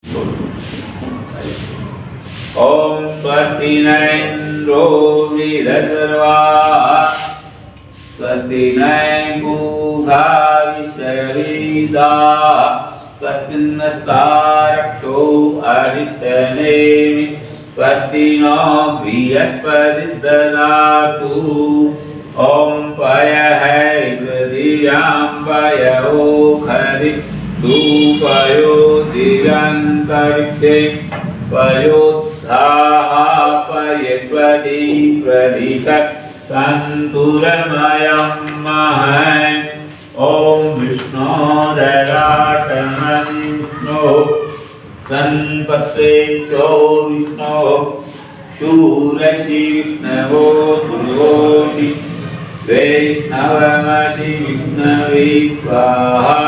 ओम स्वस्ति न इंद्रो वृद्धश्रवाः स्वस्ति न पूषा विश्ववेदाः स्वस्ति नस्तारक्षो अरिष्टनेमि स्वस्ति नो बृहस्पतिर्दधातु ओम पयः पृथिव्यां पयोखरि सुपयो दिव्यान्तरिक्षे पयोत्साः पयस्वती प्रदिश सन्तुरमयं महन् ओम विष्णोरराटमविष्णो सन्पत्ते चो विष्णो शूरसि विष्णवो दुर्गोषि वैष्णवमसि विष्णवे स्वाहा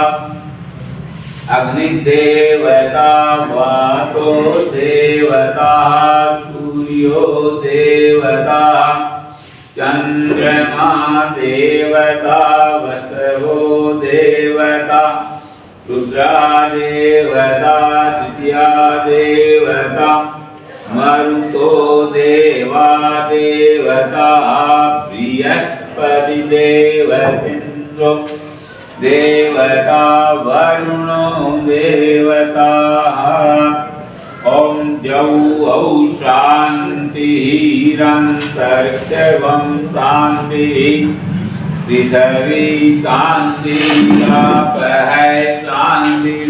अग्निदेवता वातो देवता सूर्यो देवता चंद्रमा देवता वसवो देवता रुद्रा देवता तृतीया देवता मरुतो देवा देवता बृहस्पति देवतेन्द्रो देवता वरुणो देवता ओम द्यौ औ शान्तिरन्तरिक्षं शान्तिः पृथिवी शान्तिः आपः शान्तिरोषधयः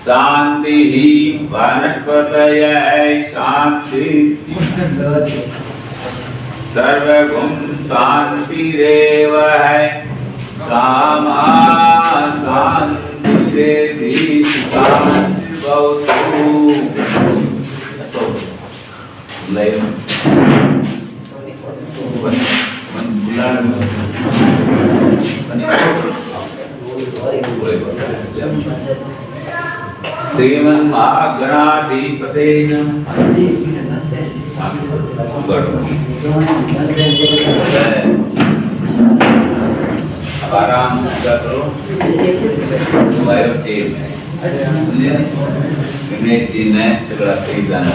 शान्तिः वनस्पतयः शान्तिः सर्वगुण शांतिरेव है सामा शांतिरेधि शांतिर्भवतु श्रीमन्महागणाधिपते नमः आराम करो गणेश जी ने सगळा सही जाना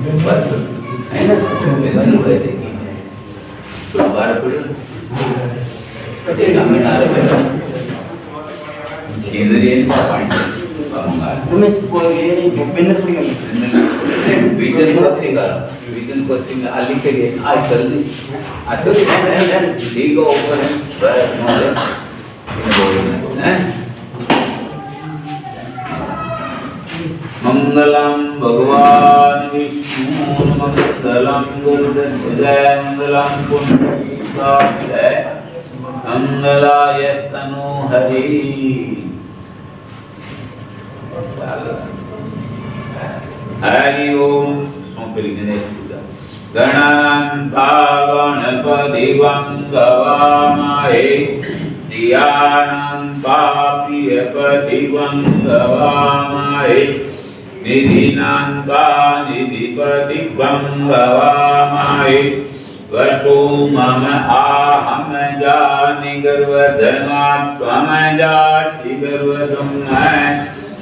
नमस्कार है ना तो बार पड़ हमें नारे बेटा केंद्रीय पॉइंट रमेश ये बेनर विजन कोचिंग ಅಲ್ಲಿ ಕೆಗೆ आज जल्दी ಅದು ಈಗ ಓಪನ್ ನೋಡಿ हैं मंगलम भगवान विष्णु मंगलम गुरुदेव मंगलम पुण्यसाय मंगलाय तनु हरि हरि ओम सोमपली गणेश पूजा गणान्ता गणपति वंगवामहे धियानन्ता प्रियपति वंगवामहे निधिनान्ता निधिपति वंगवामहे वसो मम आहम जानि गर्वधनात्वम जासि गर्वधं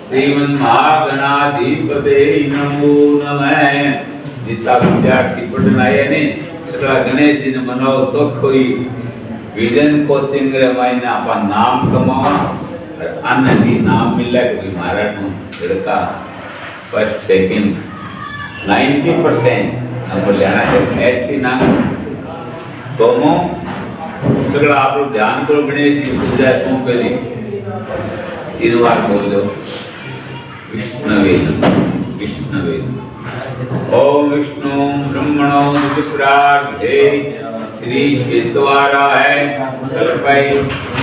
श्रीमन्महागणाधिपते नमो नमः। जितना विद्यार्थी पढ़ना है ने सगळा गणेश जी ने मनाओ तो कोई विजन कोचिंग रे मायने आपा नाम कमावा आनंदी नाम मिले कोई महाराज नु लड़का फर्स्ट सेकंड 90% नंबर लेना है मैथ की ना सोमो सगळा आप लोग ध्यान करो गणेश जी पूजा सो पहले तीन बार बोल दो विष्णवे विष्णवे ओम विष्णु ब्रह्मणो विप्रार्थे श्री श्वेतवाराय कल्पै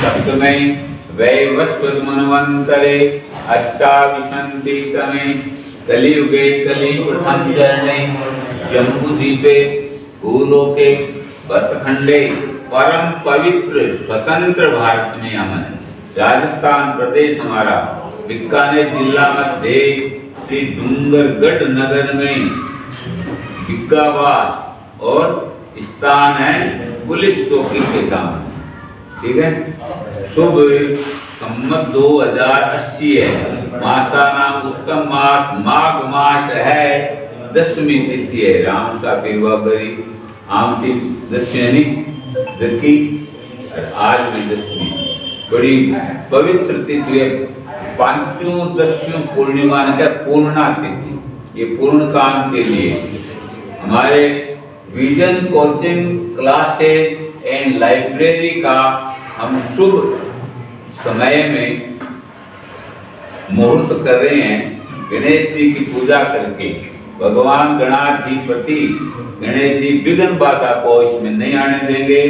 सप्तमे वैवस्वत मनवंतरे अष्टाविंशतितमे कलियुगे कलि प्रथम चरणे जम्बूद्वीपे भूलोके बतखंडे परम पवित्र स्वतंत्र भारत में अमन। राजस्थान प्रदेश हमारा बीकानेर जिला मध्य श्री डूंगरगढ़ नगर में बिग्गावास और स्थान है पुलिस चौकी के सामने। ठीक है। शुभ संमत 2080 है। मासा नाम उत्तम मास माघ मास है। 10वीं तिथि है। राम सा बिरवागरी आमती 10वीं दकी और आज भी 10वीं बड़ी पवित्र तिथि है। पांचों 10वीं पूर्णिमा का पूर्णा तिथि। ये पूर्ण काम के लिए हमारे vision coaching classes and library का हम शुभ समय में मुहूर्त कर रहे हैं। गणेश जी की पूजा करके भगवान गणाधिपति गणेश जी विघ्न बाधा को इसमें नहीं आने देंगे।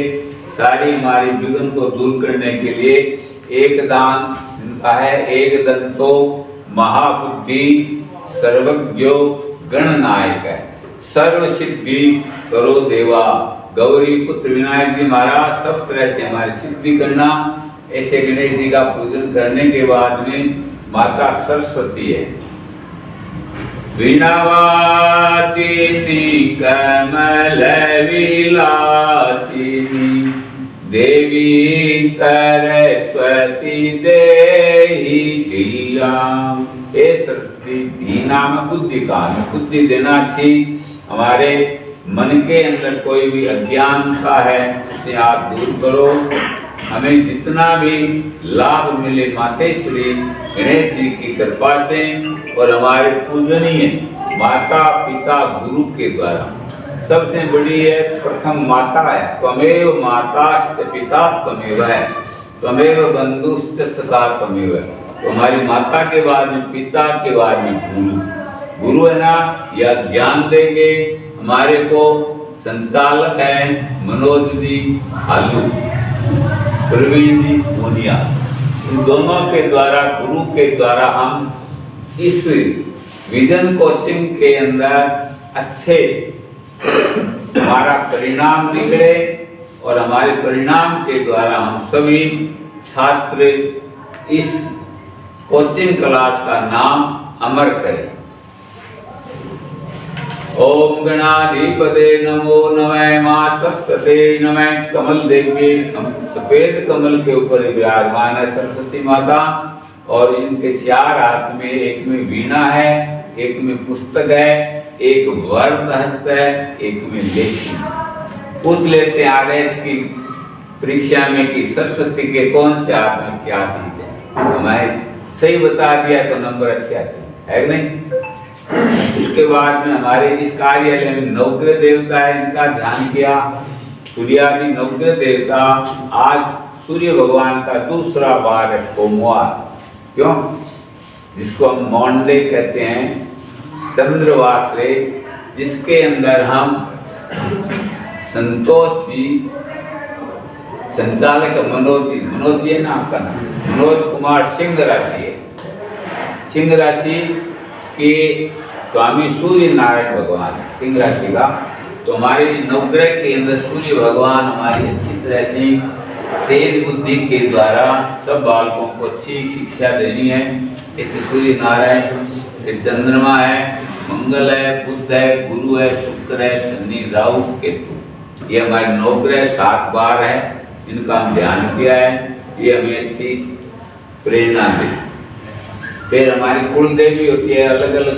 सारी हमारी विघ्न को दूर करने के लिए एक दान इनका है। एक दंतो महाबुद्धि सर्वज्ञो गणनायक है। सर्व सिद्धि करो देवा। गौरी पुत्र विनायक जी महाराज सब तरह से हमारी सिद्धि करना। ऐसे गणेश जी का पूजन करने के बाद में माता सरस्वती है। वीणावादिनी कमल विलासिनी देवी सरस्वती देहि धियाम। हे सरस्वती धी नाम बुद्धि का बुद्धि देना चाहिए। हमारे मन के अंदर कोई भी अज्ञानता है उसे आप दूर करो। हमें जितना भी लाभ मिले मातेश्वरी गणेश जी की कृपा से और हमारे पूजनीय माता पिता गुरु के द्वारा। सबसे बड़ी है प्रथम माता है। त्वमेव माताश्च पिता त्वमेव है। त्वमेव बंधुश्च सदा त्वमेव है। तो हमारी माता के बाद में पिता के बाद में गुरु। गुरु है ना या ज्ञान देंगे। हमारे को संचालक है मनोज जी आलू प्रवीण जी मोनिया। इन दोनों के द्वारा गुरु के द्वारा हम इस विजन कोचिंग के अंदर अच्छे हमारा परिणाम निकले और हमारे परिणाम के द्वारा हम सभी छात्र इस कोचिंग क्लास का नाम अमर करें। ओम गणाधिपते नमो नमः। मां सरस्वती नमः। कमल देवी सफेद कमल के ऊपर विराजमान है सरस्वती माता और इनके 4 हाथ में, एक में वीणा है, एक में पुस्तक है, एक वरद हस्त है, एक में लेखी। पूछ लेते हैं आरएस की परीक्षा में कि सरस्वती के कौन से हाथ में क्या चीज है। हमारे सही बता दिया तो नंबर अच्छे आते हैं नहीं। उसके बाद में हमारे इस कार्यालय में नवग्रह देवता है, इनका ध्यान किया। सूर्यादि नवग्रह देवता आज सूर्य भगवान का दूसरा बार है सोमवार। क्यों? जिसको हम मॉन्डे कहते हैं, चंद्रवासरे, जिसके अंदर हम संतोष जी संचालक मनोज जी है ना आपका नाम, मनोज कुमार सिंह राशि है। सिंह राशि के स्वामी सूर्य नारायण भगवान सिंह राशि का। तो हमारे नवग्रह के अंदर सूर्य भगवान हमारी अच्छी तरह से तेज बुद्धि के द्वारा सब बालकों को अच्छी शिक्षा देनी है। ऐसे सूर्य नारायण, फिर चंद्रमा है, मंगल है, बुध है, गुरु है, शुक्र है, शनि, राहु, केतु। ये हमारे नवग्रह 7 बार है, इनका हम ध्यान किया है। ये हमें अच्छी प्रेरणा दे। फिर हमारी कुल देवी होती है अलग अलग,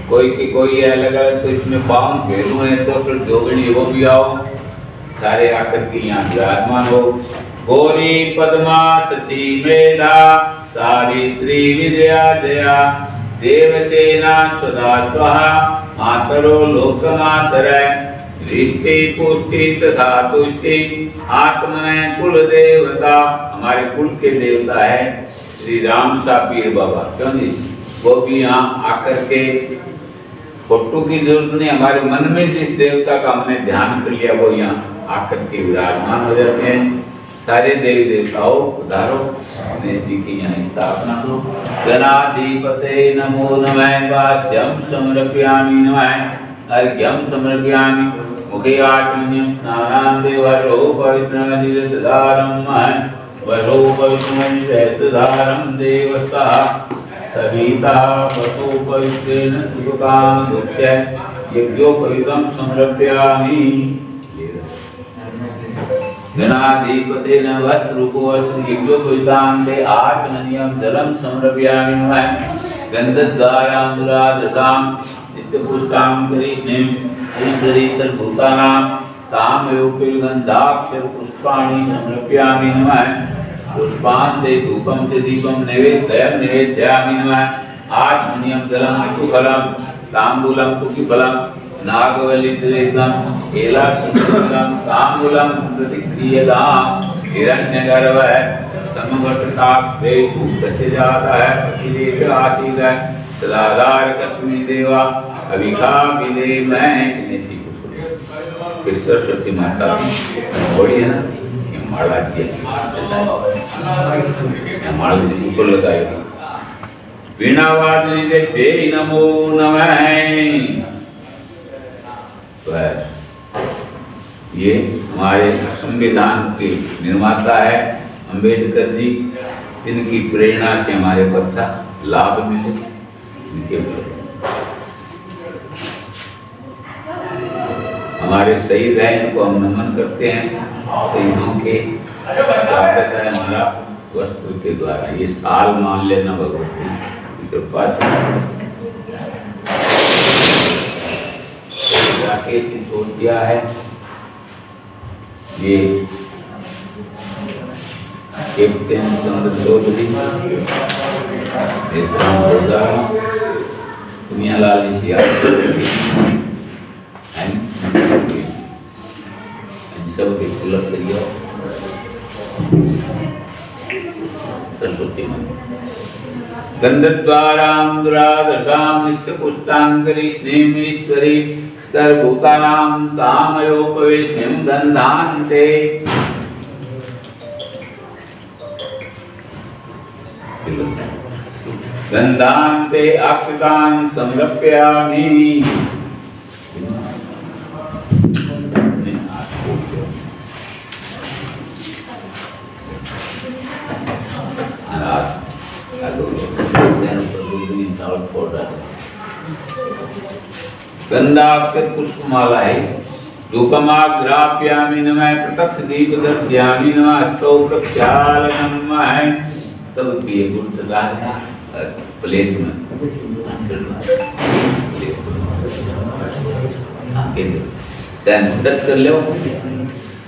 कोई की कोई है अलग अलग। तो इसमें 52 भेलू हैं, 64 जोगणी, वो भी आओ सारे आकर के यहाँ विराजमान हो। गौरी पद्मा सती मेधा सावित्री विजया जया देवसेना सदा स्वाहा मातरो लोकमातरः दृष्टि पुष्टि तथा तुष्टि आत्मनय कुल देवता। हमारे कुल के देवता है श्री राम सा पीर बाबा। क्यों नहीं? वो भी यहाँ आकर के, फोटो की जरूरत नहीं, हमारे मन में जिस देवता का हमने ध्यान कर लिया वो यहाँ आकर के विराजमान हो जाते हैं। सारे देवी देवताओं उधारो गणेश जी की यहाँ स्थापना करो। गणाधिपते नमो नमः। वाद्यम समर्पयामि नमः। अर्घ्यं समर्पयामि मुखे आचमनीयं स्नानान् देवरो पवित्रमधिदधारं वरो पवित्रमधिदधारं देवस्तः सविता वसो पवित्रेण सुखकाम दोक्ष यज्ञोपवीतं समर्पयामि गणाधिपतेन वस्त्रोपवस्त्र यज्ञोपवीतान्ते आचमनीयं जलं समर्पयामि गन्धद्वारां नित्यपुष्टां करिष्णीं ईश्वरी सर्वभूतानां तामयोपयुगन्धाक्षर पुष्पाणि समर्पयामि नमः पुष्पान्ते धूपं च दीपं नैवेद्यं निवेदयामि नमः आचमनीयं जलं कुफलं ताम्बूलं कुकिफलं नागवल्लीतिरेकं केलाक्षुरं ताम्बूलं प्रतिक्रियतां हिरण्यगर्भः समवर्तताप्ते तस्य जातः पतिदेव आसीत् सदाधार कस्मै देवा अभिखा विदे मैं किसी को फिर सरस्वती माता की बड़ी है ना ये माला की माला जी ऊपर लगाएगी बिना वादनी से बे नमो नमः बस ये हमारे संविधान के निर्माता है अंबेडकर जी जिनकी प्रेरणा से हमारे को अच्छा लाभ मिले इनके हमारे शहीद हैं इनको हम नमन करते हैं शहीदों के स्वागत है हमारा वस्त्र के द्वारा ये साल मान लेना भगवती की कृपा से राकेश ने सोच दिया है ये कैप्टन चंद्र चौधरी दुनियालाल सब के पुलक करिए सरस्वती गंधद्वारां दुरादशां नित्यपुष्टांकरी स्नेमेश्वरी सर्वभूतानां तामयोपवेशं गन्धान्ते गन्धान्ते अक्षतान् समर्पयामि गंधाक्षर पुष्पमाला है धूपमाग्राप्यामि नमः प्रत्यक्ष दीप दर्शयामि नमः स्तौ प्रक्षालनं नमः सब पिए गुड़ सदा प्लेट में टच कर लो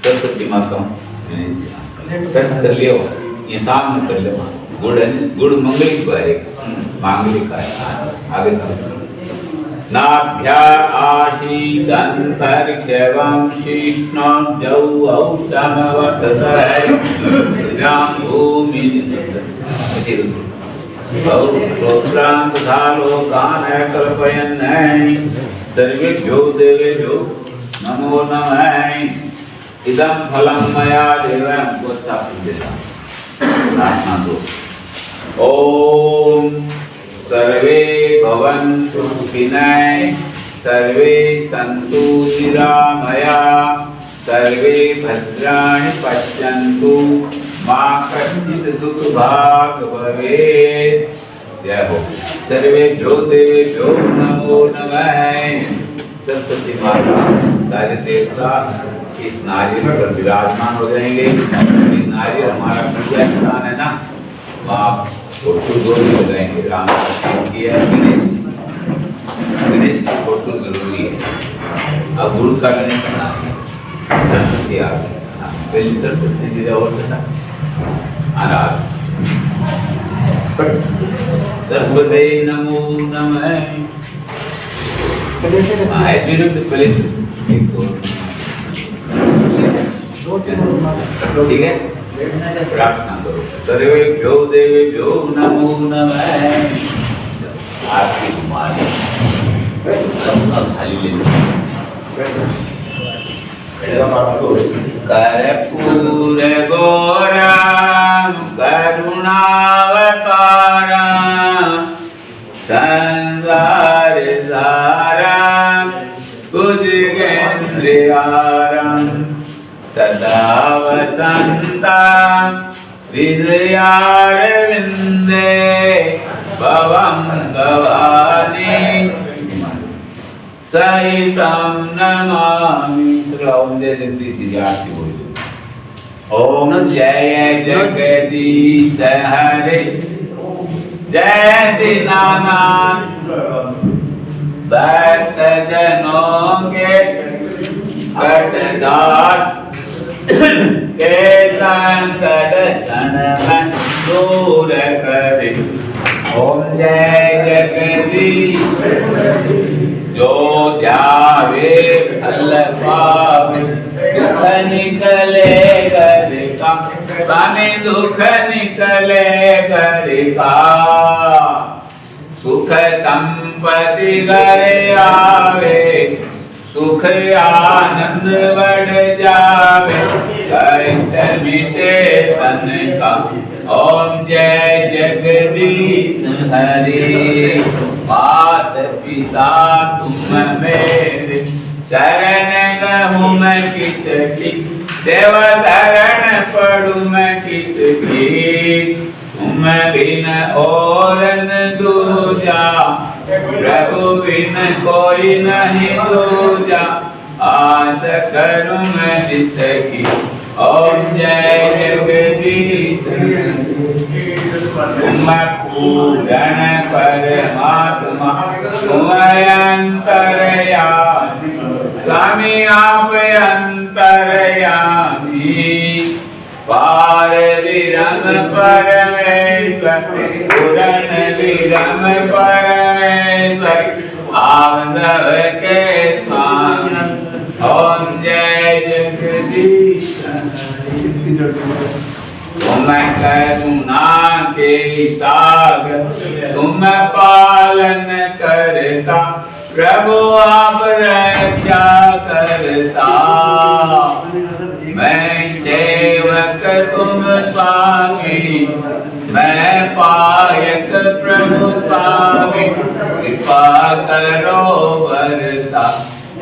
सरस्वती माता टच कर लियो ये सामने कर लो गुड़ गुड़ मंगलिक है मांगलिक है आगे नाभ्या आशीदन्तरिक्षवं शिष्णं जौ औषमवर्तते भूमि लोकान् कल्पयन् सर्वेभ्यो देवेभ्यो नमो नमः इदं फलं मया देवं को स्थापित प्रार्थना दो ओम सर्वे भवन्तु सुखिनः सर्वे सन्तु निरामया सर्वे भद्राणि पश्यन्तु मा कश्चित् दुःखभाग् भवेत् जय हो सर्वेभ्यो देवेभ्यो नमो नमः सरस्वती माता सारे देवता इस नारियल पर विराजमान हो जाएंगे ये नारियल हमारा पूजा स्थान है ना वहाँ फोटो जरूर हो जाएंगे राम की है गणेश की फोटो जरूरी है अब गुरु का गणेश बना सरस्वती आ पहले सरस्वती जी और बता आराध सरस्वती नमो नमः पहले ठीक है प्रार्थना करो सर्वेभ्यो देवेभ्यो नमो नमः आपकी कुमारी खाली ले कर्पूर गौरम करुणावतारम संसार सारम इंद्रियारं सदा वसन्तं हृदयारविन्दे भवं भवानी सहितं नमामि। ओम जय जगदीश आरती बोलो। ओम जय जगदीश हरे जय दीनानाथ भक्त जनों के कटदास के संकट क्षण में दूर करे। ओम जय जगदीश जो जावे फल पावे दुख निकले घर का स्वामी दुख निकले घर का सुख संपत्ति घर आवे सुख आनंद बढ़ जावे कष्ट मिटे तन का। ओम जय जगदीश हरे मात पिता तुम मेरे शरण गहूँ मैं किसकी देव शरण पढ़ूँ मैं किसकी तुम बिन और न दूजा प्रभु बिन कोई नहीं दूजा आस करूँ मैं जिसकी। ओम जय जगदीश तुम पूर्ण परमात्मा तुम अंतर्यामी स्वामी आप अंतर्यामी पार विरम परमेश्वर पूर्ण विरम परमेश्वर आवधव के स्वामी। ओम जय जगदीश तुम करुणा के सागर तुम पालन करता प्रभु आप रक्षा करता। मैं सेवक तुम स्वामी मैं पायक प्रभु स्वामी कृपा करो वरता।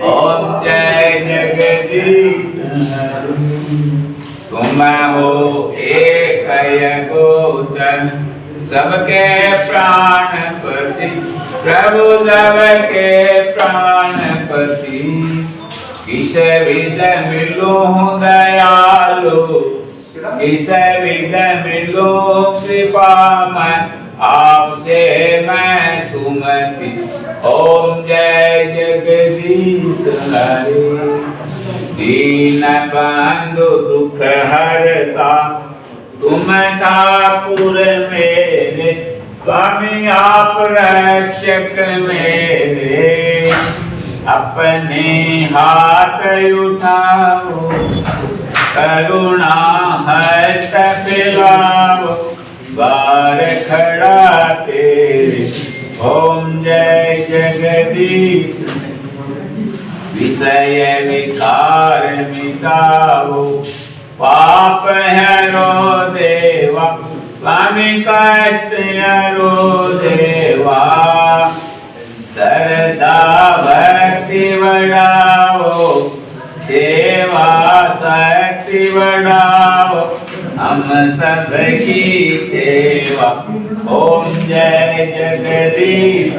ओम जय जगदीश तुम हो एक गोचर सबके प्राणपति प्रभु सबके प्राणपति किस विध मिलो दयालु किस विध मिलो कृपा मैं आपसे मैं सुमति। ओम जय जगदीश हरे दीन बंधु दुख हरता तुम ठाकुर मेरे स्वामी आप रक्षक मेरे अपने हाथ उठाओ करुणा हस्त फैलाओ बार खड़ा तेरे। ओम जय जगदीश विषय विकार मिटाओ पाप हरो देवा स्वामी कष्ट हरो देवा श्रद्धा भक्ति बढ़ाओ सेवा शक्ति बढ़ाओ हम सबकी सेवा। ओम जय जगदीश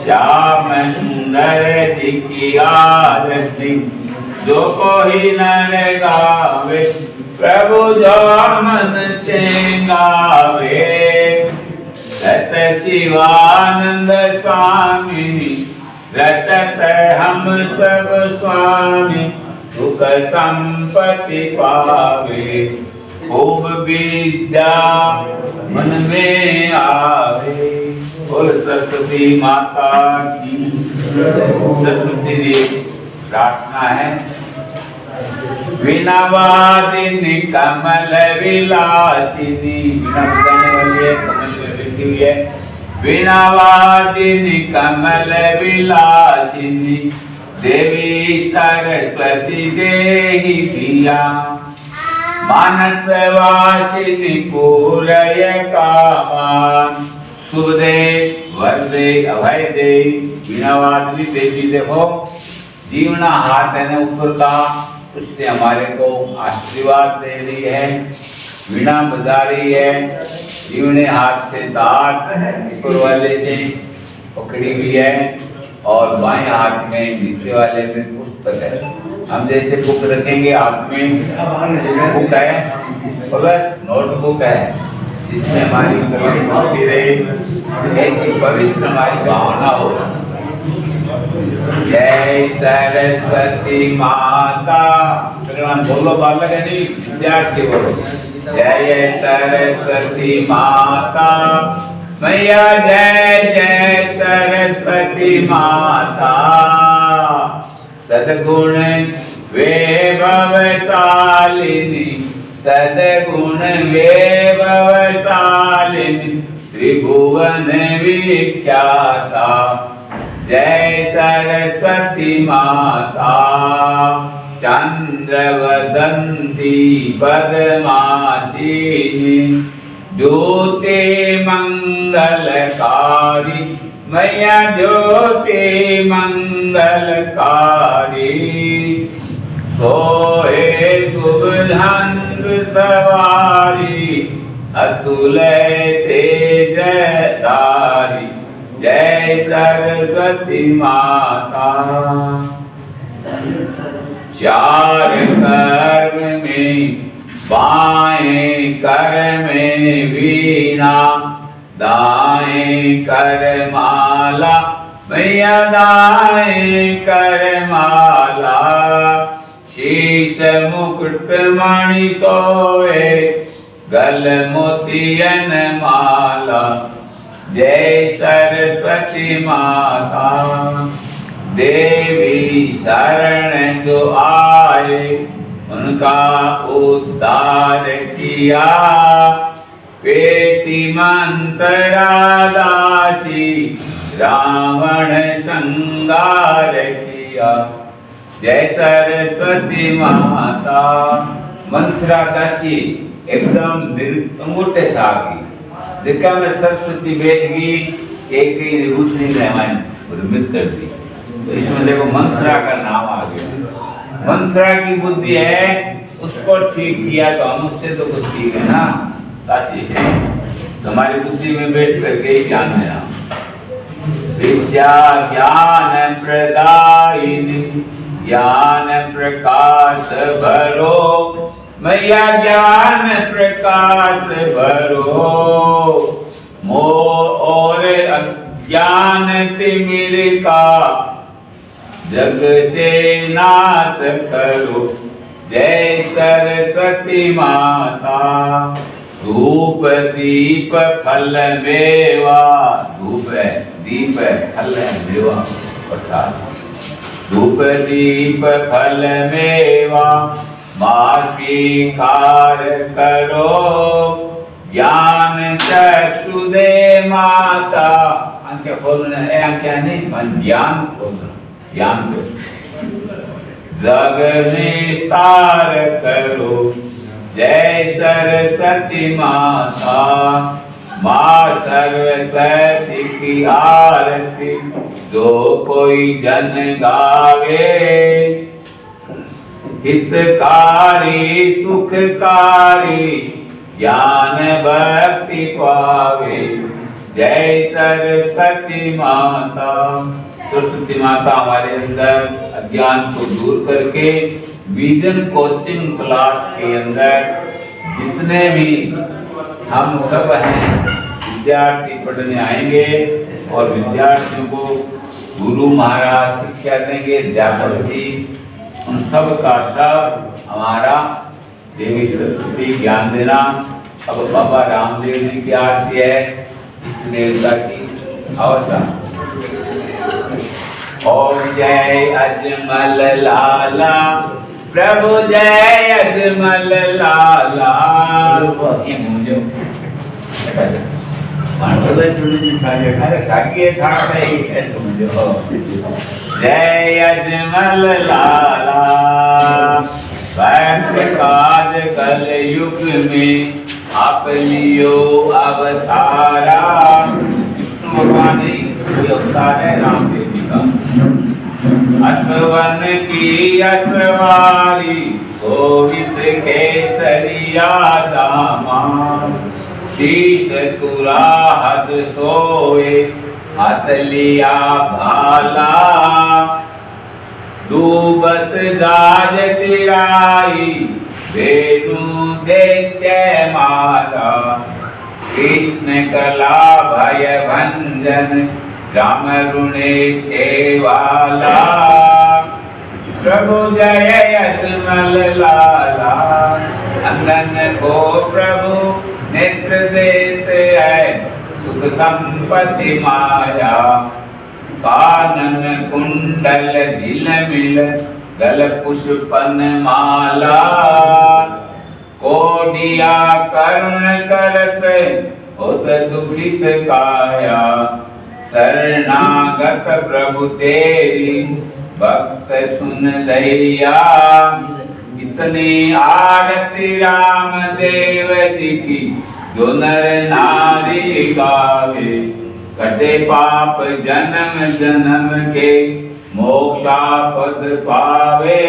श्याम सुंदर जी की आरती जो कोई नर गावे प्रभु जो मन से गावे रत शिवानंद स्वामी रटत हम सब स्वामी सुख संपत्ति पावे खूब विद्या मन में आवे। बोल सरस्वती माता की। सरस्वती जी प्रार्थना है वीणावादिनी कमल विलासिनी वीणा बजाने वाली है कमल में बैठी हुई है। वीणावादिनी कमल विलासिनी देवी सरस्वती देहि दिया मानसवासिनी पूरय कामान शुभ दे वर दे अभय दे। वीणावादिनी देवी देखो जीवना हाथ है ना ऊपर का, उससे हमारे को आशीर्वाद दे रही है। वीणा बजा रही है, जीवने हाथ से तार ऊपर वाले से पकड़ी हुई है और बाएं हाथ में नीचे वाले में पुस्तक है। हम जैसे बुक रखेंगे हाथ में, बुक है प्लस नोटबुक है, जिसमें हमारी कलम चलती रहे, ऐसी पवित्र हमारी भावना हो। जय सरस्वती माता, बोलो बालक है नहीं विद्यार्थी बोलो, जय सरस्वती माता मैया, जय जय सरस्वती माता। सद्गुण वैभव शालिनी, सद्गुण वैभव शालिनी, त्रिभुवन विख्याता, जय सरस्वती माता। चंद्रवदंती पद्मासीनी, ज्योति मंगलकारी मैया, ज्योति मंगलकारी। सोए शुभ हंस सवारी, अतुल तेजधारी, जय सरस्वती माता। चार कर्म में बाएं कर में वीणा, दाएं कर माला मैया, दाएं कर माला। शीश मुकुट मणि सोए, गल मोतियन माला, जय सरस्वती माता। देवी शरण जो आए, उनका उद्धार किया, पेटी मंत्रादासी, रावण संगार किया, जय सरस्वती माता। मंत्रा काशी एकदम अंगूठे सागी, जिका में सरस्वती बैठ गई, एक ही रुद्री रहमान मित कर दी। तो इसमें देखो मंत्रा का नाम आ गया। मंत्रा की बुद्धि है, उसको ठीक किया तो हम उससे तो कुछ ठीक है ना। काशी है हमारी बुद्धि में बैठ करके ही ज्ञान देना। विद्या ज्ञान प्रदायिनी, ज्ञान प्रकाश भरो मैया, ज्ञान प्रकाश भरो। मोह और अज्ञान तिमिर का जग से नाश करो, जय सरस्वती माता। धूप दीप फल मेवा, धूप है दीप है फल है मेवा प्रसाद। धूप दीप फल मेवा, स्वीकार करो, ज्ञान चक्षु दे माता। आंखें खोलना है, आंखें नहीं मन ज्ञान खोलना, ज्ञान को जग निस्तार करो, जय सरस्वती माता। माँ सरस्वती की आरती जो कोई जन गावे, हितकारी सुखकारी ज्ञान भक्ति पावे, जय सरस्वती माता। सरस्वती माता हमारे अंदर अज्ञान को दूर करके विजन कोचिंग क्लास के अंदर जितने भी हम सब हैं विद्यार्थी पढ़ने आएंगे और विद्यार्थियों को गुरु महाराज शिक्षा देंगे, अध्यापक जी, उन सब का सब हमारा देवी सरस्वती ज्ञान देना। अब बाबा रामदेव जी की आरती है, इष्ट देवता की अवसर। ओम जय अजमल लाला प्रभु, जय अजमल लाला। ये मुझे अरे साकी था नहीं है तुम जो। जय अजमल लाला, वैसे काज कल युग में आप लियो अवतारा। विष्णु भगवान ही कोई अवतार है रामदेव जी का। असवन की असवारी गोविंद केसरिया दामा शीश तुराहत सोए हाथ लिया भाला डूबत जाज तिराई वेणु दैत्य माला कृष्ण कला भय भंजन राम रुणे छेवाला प्रभु जय अजमल लाला अंदन को प्रभु नेत्र देते है सुख संपत्ति माया कानन कुंडल झिलमिल गल पुष्पन माला कोडिया करुण करत होत दुखित काया शरणागत प्रभु तेरी भक्त सुन दैया इतनी आरती राम देव जी की जो नर नारी गावे कटे पाप जन्म जन्म के मोक्षापद पावे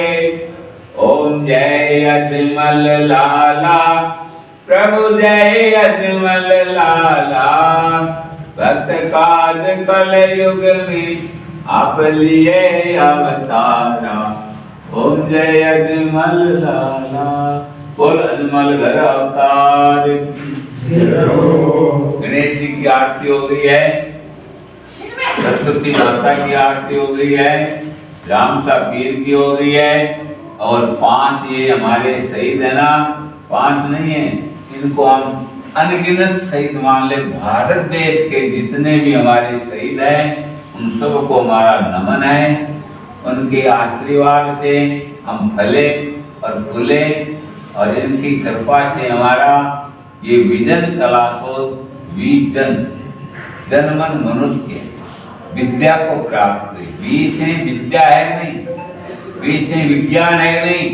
ओम जय अजमल लाला प्रभु जय अजमल लाला भक्त काज कल युग में आप लिए अवतारा ओम जय अजमल लाला बोल अजमल घर अवतार गणेश जी की आरती हो गई है, सरस्वती माता की आरती हो गई है, राम सा पीर की हो गई है और 5 ये हमारे शहीद है ना, 5 नहीं है, इनको हम अनगिनत शहीद मान ले। भारत देश के जितने भी हमारे शहीद हैं उन सबको हमारा नमन है। उनके आशीर्वाद से हम फले और फूले और इनकी कृपा से हमारा ये विजन कलाशोध विजन जनमन मनुष्य विद्या को प्राप्त हुई। वी से विद्या है नहीं, वी से विज्ञान है नहीं,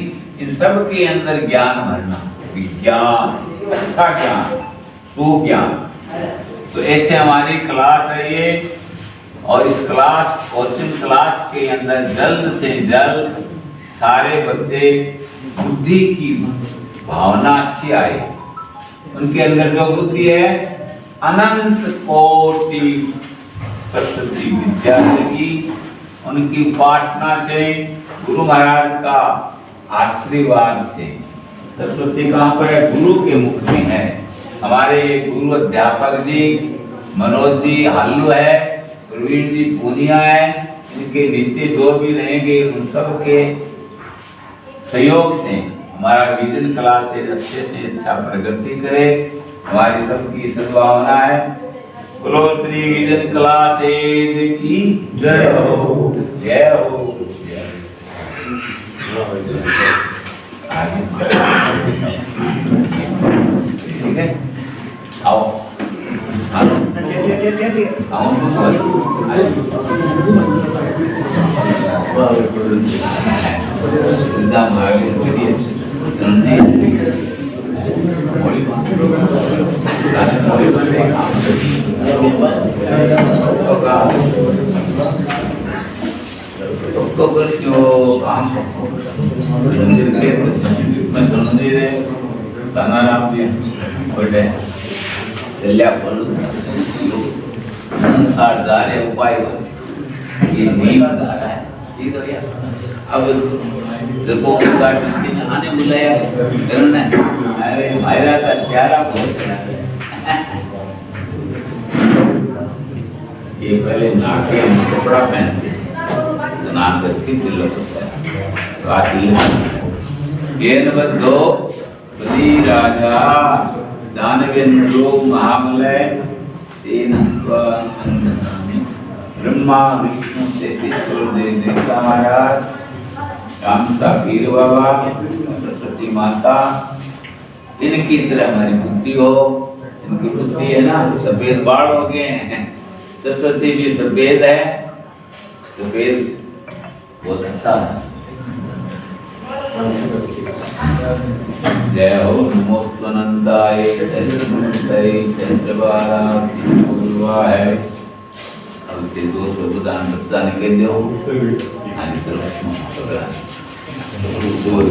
इन सब के अंदर ज्ञान भरना, विज्ञान अच्छा ज्ञान सुज्ञान। तो ऐसे हमारी क्लास है ये और इस क्लास कोचिंग क्लास के अंदर जल्द से जल्द सारे बच्चे बुद्धि की भावना अच्छी आए, उनके अंदर जो बुद्धि है अनंत कोटि सरस्वती विद्या की, उनकी उपासना से गुरु महाराज का आशीर्वाद से। सरस्वती कहाँ पर है? गुरु के मुख में है। हमारे गुरु अध्यापक जी मनोज जी हालू है, प्रवीण जी पूनिया है, इनके नीचे जो भी रहेंगे उन सब के सहयोग से हमारा विजन क्लास से अच्छे से अच्छा प्रगति करे, हमारी सबकी सद्भावना है। बोलो श्री विजन क्लासेज की जय हो, जय हो, ठीक है, आओ संसार जारे उपाय ये नहीं बता रहा है, ठीक हो गया। अब देखो आने बुलाया ने अरे मायरा का प्यारा बहुत ये पहले नाके कपड़ा पहनते स्नान करके तिलक बद्धो बलि राजा दानवेंद्रो महाबलय ब्रह्मा विष्णु से देवता महाराज राम सा पीर बाबा सरस्वती माता इनकी तरह हमारी बुद्धि हो। इनकी बुद्धि है ना सफेद बाल हो गए हैं, सरस्वती भी सफेद है, सफेद बहुत अच्छा है। जय हो नमोस्तुनंदाय सहस्रमूर्तये सहस्रबालाक्षी पूर्वाय। अब ते 200 बच्चा निकल जाओ। आणि बोल.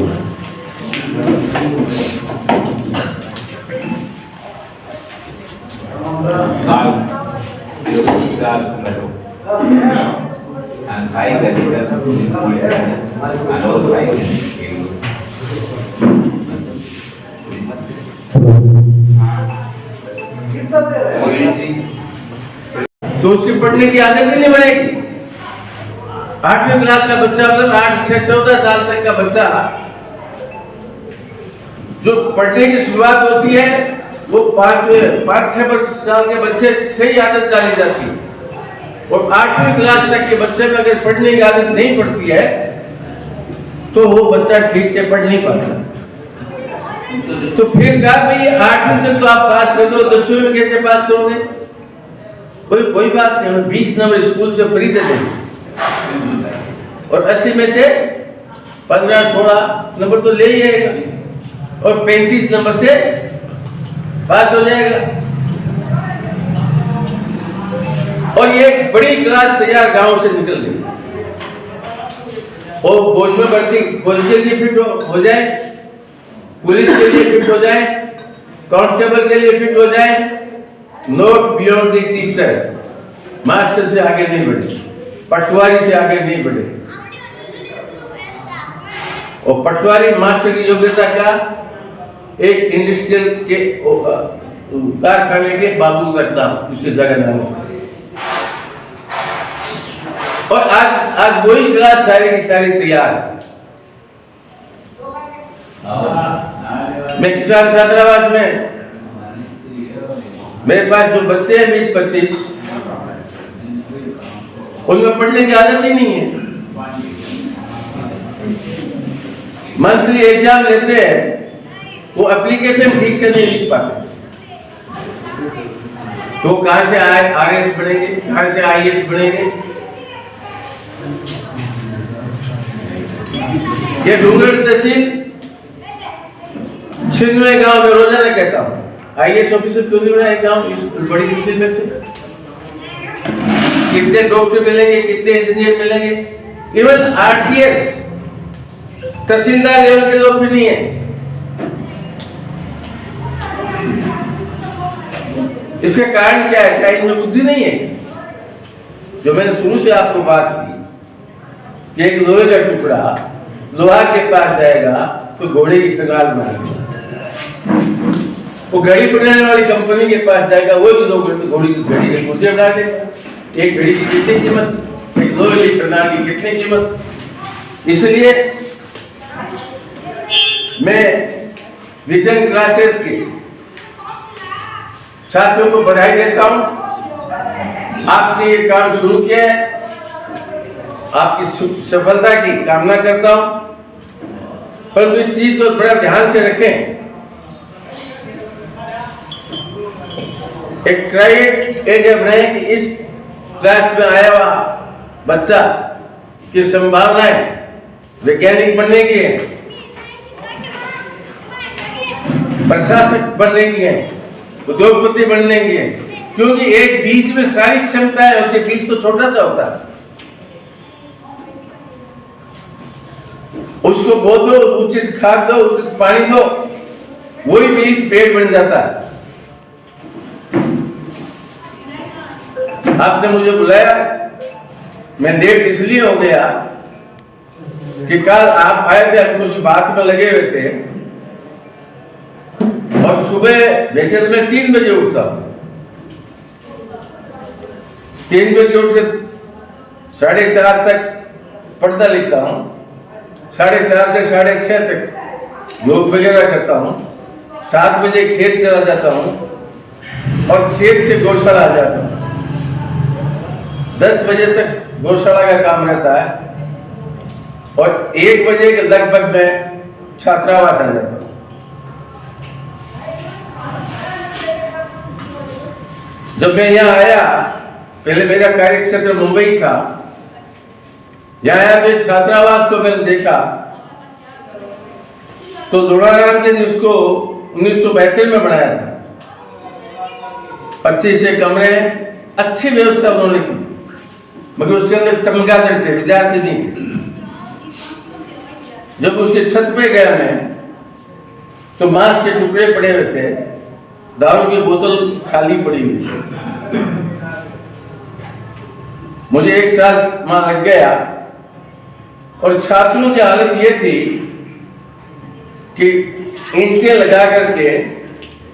And saya dari dan तो उसकी पढ़ने की आदत ही नहीं बनेगी। 8वीं क्लास का बच्चा मतलब 8 से 14 साल तक का बच्चा जो पढ़ने की शुरुआत होती है वो 5-6 साल के बच्चे से ही आदत डाली जाती है, और 8वीं क्लास तक के बच्चे में अगर पढ़ने की आदत नहीं पड़ती है तो वो बच्चा ठीक से पढ़ नहीं पाता। तो फिर कहा भाई 8वीं तक तो आप पास कर दो, 10वीं में कैसे पास करोगे? कोई बात नहीं, 20 नंबर स्कूल से फ्री दे देंगे और 80 में से 15-16 नंबर तो ले ही आएगा और 35 नंबर से पास हो जाएगा। और ये एक बड़ी क्लास तैयार गांव से निकल गई और फौज में भर्ती, फौज के लिए फिट हो जाए, पुलिस के लिए फिट हो जाए, कांस्टेबल के लिए फिट हो जाए, not beyond the teacher, master से आगे नहीं बढ़े, पटवारी से आगे नहीं बढ़े। और पटवारी मास्टर की योग्यता क्या? एक इंडस्ट्रियल के कारखाने के बाबू का नाम, इससे जगह नाम। और आज वही क्लास सारी की सारी तैयार। मैं किसान छात्रावास में मेरे पास जो बच्चे हैं 20-25, उनमें पढ़ने की आदत ही नहीं है। मंथली एग्जाम लेते हैं, वो एप्लीकेशन ठीक से नहीं लिख पाते, तो कहां से आरएस बनेंगे, कहां से आईएएस बनेंगे? ये डूंगरगढ़ तहसील 96 गांव में रोजाना कहता हूँ, आईएएस ऑफिसर क्यों नहीं बना? गांव इस बड़ी तहसील में से कितने डॉक्टर मिलेंगे, कितने इंजीनियर मिलेंगे? इवन आरटीएस तहसीलदार लेवल के लोग भी नहीं है। इसका कारण क्या है? क्या इनमें बुद्धि नहीं है? जो मैंने शुरू से आपको बात की कि एक लोहे का टुकड़ा लोहा के पास जाएगा तो घोड़े की कंगाल मारेगा, वो घड़ी बनाने वाली कंपनी के पास जाएगा, वो भी लोग घोड़ी की घड़ी के पुर्जे बना देगा। एक घड़ी की कितनी कीमत, एक लोहे की कंगाल की कितनी कीमत? इसलिए मैं विजन क्लासेस के साथियों को बधाई देता हूं। आपने ये काम शुरू किया है, आपकी सफलता की कामना करता हूं, परंतु इस चीज को बड़ा ध्यान से रखें। एक क्राइट ये जब रहे कि इस क्लास में आया हुआ बच्चा की संभावनाएं वैज्ञानिक बनने की है, प्रशासक बनने की है, उद्योगपति बनने की है, क्योंकि एक बीज में सारी क्षमताएं होती है, बीज तो छोटा सा होता है, उसको बो दो, उचित खाद दो, उचित पानी दो, वही बीज पेड़ बन जाता है। आपने मुझे बुलाया, मैं लेट इसलिए हो गया कि कल आप आए थे, हम कुछ बात में लगे हुए थे, और सुबह वैसे तो मैं 3 बजे उठता हूं, 3 बजे उठ के 4:30 तक पढ़ता लिखता हूं, 4:30 से 6:30 तक योग वगैरह करता हूं, 7 बजे खेत चला जाता हूं और खेत से गौशाला आ जाता हूं। 10 बजे तक गौशाला का काम रहता है और 1 बजे के लगभग मैं छात्रावास आ जाता हूं। जब मैं यहाँ आया, पहले मेरा कार्य क्षेत्र मुंबई था, यहाँ आया तो छात्रावास को मैंने देखा तो लोढ़ाराम जी ने उसको 1972 में बनाया था। 25 कमरे, अच्छी व्यवस्था उन्होंने की, मगर उसके अंदर चमगादड़ थे, विद्यार्थी नहीं थे। जब उसके छत पे गया मैं, तो मांस के टुकड़े पड़े हुए थे, दारू की बोतल खाली पड़ी हुई थी। मुझे 1 साल वहां लग गया और छात्रों की हालत ये थी कि ईंटें लगा करके,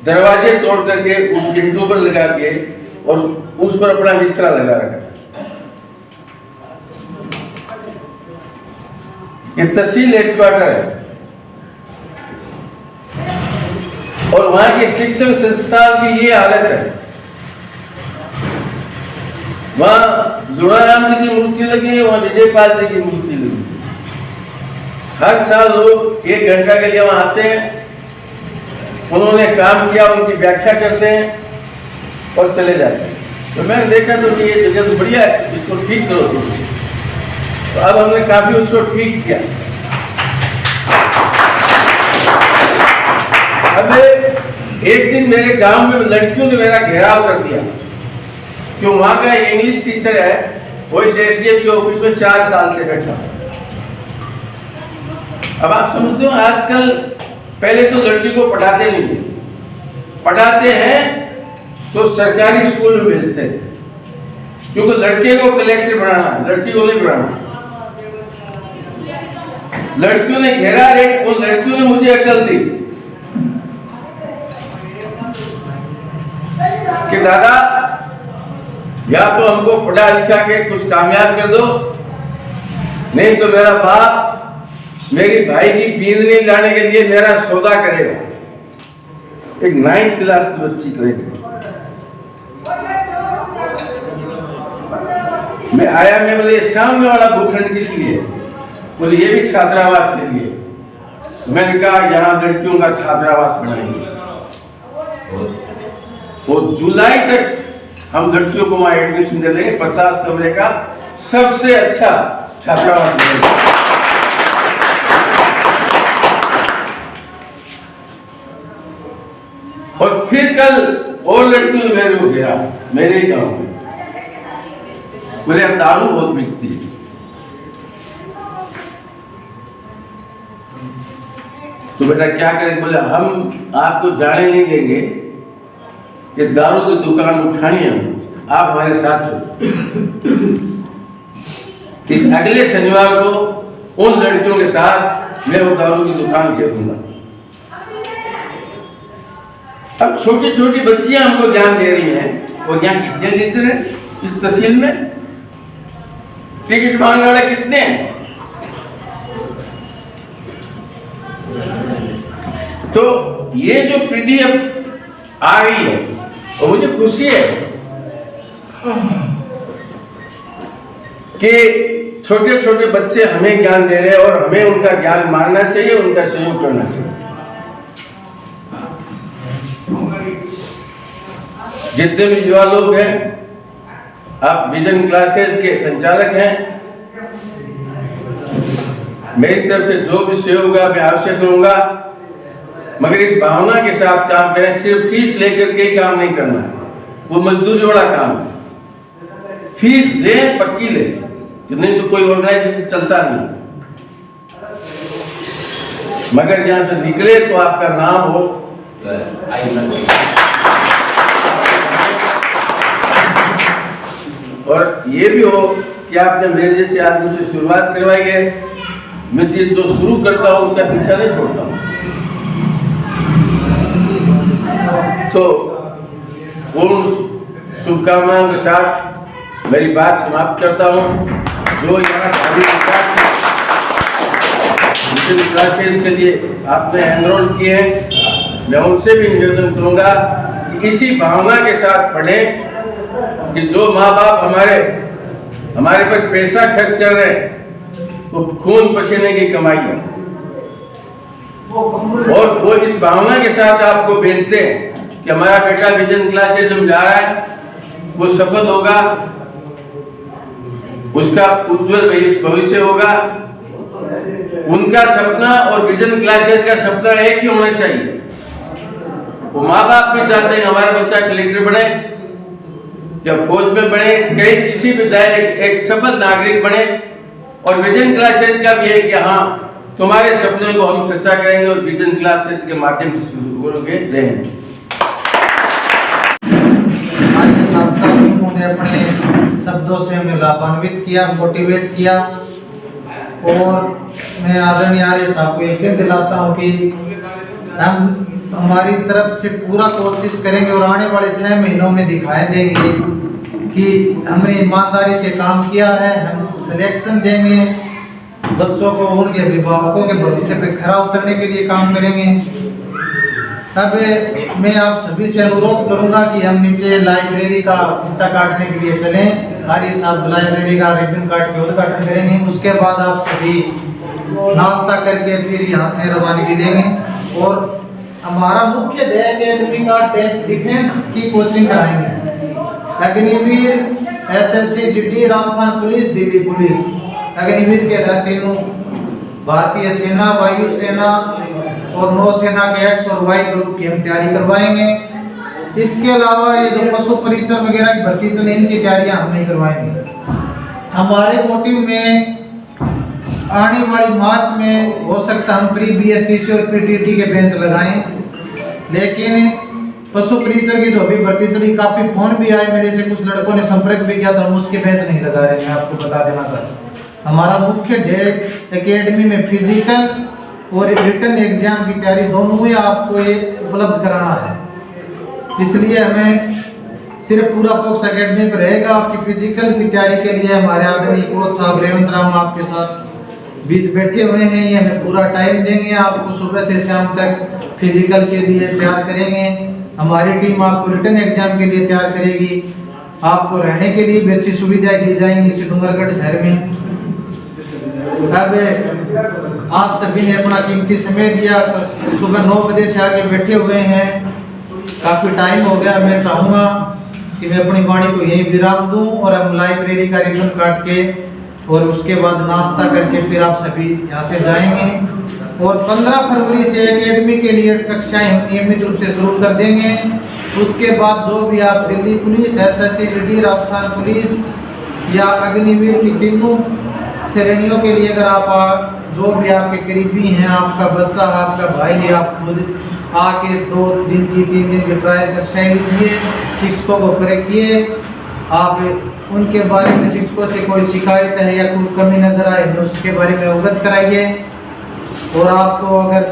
दरवाजे तोड़ करके उस ईंटों पर लगा के और उस पर अपना बिस्तरा लगा रखा। ये तहसील हेडक्वार्टर है और वहां के शिक्षण संस्थान की ये हालत है। वहां जुड़ाराम जी की मूर्ति लगी है, वहां विजयपाल जी की मूर्ति लगी है। हर साल लोग 1 घंटा के लिए वहां आते हैं, उन्होंने काम किया उनकी व्याख्या करते हैं और चले जाते हैं। तो मैंने देखा तो कि ये जगह तो बढ़िया है, इसको ठीक करो तुम। तो अब हमने काफी उसको ठीक किया। अब एक दिन मेरे गांव में लड़कियों ने मेरा घेराव कर दिया, क्यों वहां का इंग्लिश टीचर है, वो इस एसडीएम के ऑफिस में 4 साल से बैठा। अब आप समझते हो, आजकल पहले तो लड़की को पढ़ाते नहीं है, पढ़ाते हैं तो सरकारी स्कूल में भेजते हैं, क्योंकि लड़के को कलेक्टर बनाना है, लड़की को नहीं बनाना। लड़कियों ने घेरा रेट, उन लड़कियों ने मुझे अकल दी कि दादा या तो हमको पढ़ा लिखा के कुछ कामयाब कर दो, नहीं तो मेरा बाप मेरी भाई की बींदनी लाने के लिए मेरा सौदा करेगा। एक 9th क्लास की बच्ची करेगी। मैं आया, मैं बोले सामने वाला भूखंड किस लिए? बोले ये भी छात्रावास के लिए। मैंने कहा यहाँ लड़कियों का छात्रावास बनाएंगे। वो जुलाई तक हम लड़कियों को वहां एडमिशन दे देंगे, 50 कमरे का सबसे अच्छा छात्रावास बनेगा। और फिर कल और लड़कियों ने मेरे को घेरा, मेरे ही गांव में। बोले अब दारू बहुत बिकती है। तो बेटा क्या करें? बोले हम आपको जाने नहीं देंगे कि दारू की दुकान उठानी है, आप हमारे साथ चलो। इस अगले शनिवार को उन लड़कियों के साथ मैं वो दारू की दुकान घेरूंगा। अब छोटी छोटी बच्चियां हमको ज्ञान दे रही हैं। और यहाँ कितने लीटर है इस तहसील में? टिकट मांगने वाले कितने हैं? तो ये जो पीडीएफ आ रही है और मुझे खुशी है कि छोटे छोटे बच्चे हमें ज्ञान दे रहे हैं और हमें उनका ज्ञान मानना चाहिए, उनका सहयोग करना चाहिए। जितने भी युवा लोग हैं, आप विजन क्लासेस के संचालक हैं, मेरी तरफ से जो भी सहयोग होगा मैं अवश्य करूंगा, मगर इस भावना के साथ काम करें। सिर्फ फीस लेकर के ही काम नहीं करना है, वो मजदूरी वाला काम है। फीस ले, पक्की ले, नहीं तो कोई ऑर्गेनाइजेशन चलता नहीं। मगर जहां से निकले तो आपका नाम हो। और ये भी हो कि आपने मेरे जैसे आदमी से शुरुआत करवाई है। मैं चीज जो शुरू करता हूँ उसका पीछा नहीं छोड़ता हूँ। तो पूर्ण शुभकामनाओं के साथ मेरी बात समाप्त करता हूँ। जो यहाँ क्लासेस के लिए आपने एनरोल किए हैं, मैं उनसे भी निवेदन करूँगा कि इसी भावना के साथ पढ़ें कि जो माँ बाप हमारे पर पैसा खर्च कर रहे हैं वो खून पसीने की कमाई है, और वो इस भावना के साथ आपको भेजते हैं कि हमारा बेटा विजन क्लासेस में जा रहा है, वो सफल होगा, उसका उज्जवल भविष्य होगा। उनका सपना और विजन क्लासेस का सपना एक ही होना चाहिए। वो माँ बाप भी चाहते हैं हमारा बच्चा कलेक्टर बने, जब फौज में बने, कहीं किसी भी जाए एक सफल नागरिक बने। और विजन क्लासेस का भी है कि हाँ तुम्हारे सपने को हम सच्चा करेंगे और विजन क्लासेस के माध्यम से शुरू करोगे। जय हिंद। आज के साथ उन्होंने अपने शब्दों से हमें लाभान्वित किया, मोटिवेट किया और मैं आदरणीय आर्य साहब को यकीन दिलाता हूँ कि हम हमारी तरफ से पूरा कोशिश करेंगे और आने वाले 6 महीनों में दिखाई देंगे कि हमने ईमानदारी से काम किया है। हम सिलेक्शन देंगे, बच्चों को उनके अभिभावकों के भविष्य पे खरा उतरने के लिए काम करेंगे। अब मैं आप सभी से अनुरोध करूंगा कि हम नीचे लाइब्रेरी का कुत्ता काटने के लिए चलें। आर्य साहब लाइब्रेरी का रिबन काट के उद्घाटन करेंगे, उसके बाद आप सभी नाश्ता करके फिर यहाँ से रवानगी लेंगे और हमारा मुख्य ध्येय एकेडमी का डिफेंस की कोचिंग कराएंगे। Agniveer, SSC, GD, Rajasthan police, Delhi police. Agniveer के तहत तीनों भारतीय सेना, वायु सेना और नौसेना के X और Y ग्रुप की हम तैयारी करवाएंगे। इसके अलावा ये जो पशु परिचर वगैरह की भर्ती चले, इनकी तैयारियां हम नहीं करवाएंगे। हमारे मोटिव में आने वाली मार्च में हो सकता हम प्री BSTC और प्री TT के बेंच लगाएं, लेकिन पशु परिचर की जो भी भर्ती चली, काफी फोन भी आए मेरे से, कुछ लड़कों ने संपर्क भी किया, तो हम उसके बेंच नहीं लगा रहे। मैं आपको बता देना चाहता हूँ हमारा मुख्य ध्येय एकेडमी में फिजिकल और रिटन एग्जाम की तैयारी दोनों ही आपको ये उपलब्ध कराना है। इसलिए हमें सिर्फ पूरा फोकस एकेडमी पर रहेगा। आपकी फिजिकल की तैयारी के लिए हमारे आदरणीय कोच साहब रेवंत राम आपके साथ बीच बैठे हुए हैं, ये हमें पूरा टाइम देंगे। आपको सुबह से शाम तक फिजिकल के लिए तैयार करेंगे। हमारी टीम आपको रिटन एग्जाम के लिए तैयार करेगी। आपको रहने के लिए भी अच्छी सुविधाएं दी जाएंगी इस डूंगरगढ़ शहर में। अब आप सभी ने अपना कीमती समय दिया, सुबह 9 बजे से आगे बैठे हुए हैं, काफी टाइम हो गया। मैं चाहूँगा कि मैं अपनी वाणी को यहीं विराम दूं और हम लाइब्रेरी का रिबन काट के और उसके बाद नाश्ता करके फिर आप सभी यहाँ से जाएंगे और 15 फरवरी से एकेडमी के लिए कक्षाएं नियमित रूप से शुरू कर देंगे। उसके बाद जो भी आप Delhi police, SSC, GD, Rajasthan police या अग्निवीर की तीनों श्रेणियों के लिए अगर आप जो भी आपके करीबी हैं, आपका बच्चा, आपका भाई है, आप खुद आके 2 दिन की 3 दिन की ट्रायल कक्षाएं लीजिए, शिक्षकों को परखिए। आप उनके बारे में शिक्षकों से कोई शिकायत है या कोई कमी नजर आए तो उसके बारे में अवगत कराइए। और आपको अगर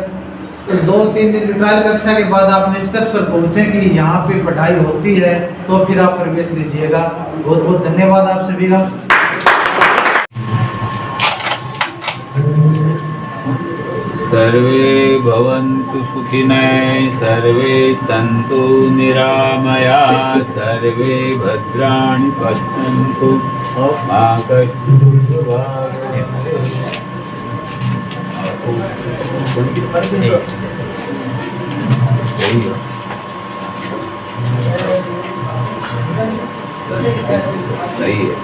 2-3 दिन की ट्रायल कक्षा के बाद आप निष्कर्ष पर पहुंचे कि यहाँ पे पढ़ाई होती है, तो फिर आप प्रवेश लीजिएगा। बहुत बहुत धन्यवाद आप सभी का। सर्वे भवन्तु सुखिनः, सर्वे सन्तु निरामया, सर्वे भद्राणि पश्यन्तु मा कश्चित् दुर्भाग्यम्। सही है।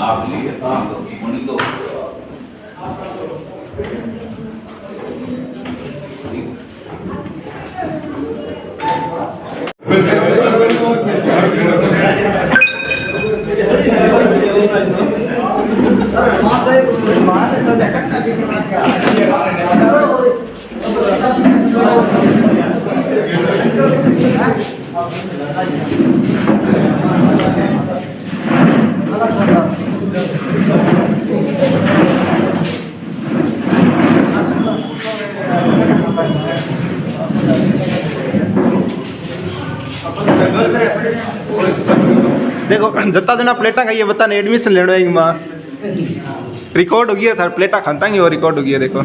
आप लिए होनी तो देखो जत्ता जना प्लेटा का ये बता ने एडमिशन लेनो है मां रिकॉर्ड हो गया था प्लेटा खाता ही और रिकॉर्ड हो गया देखो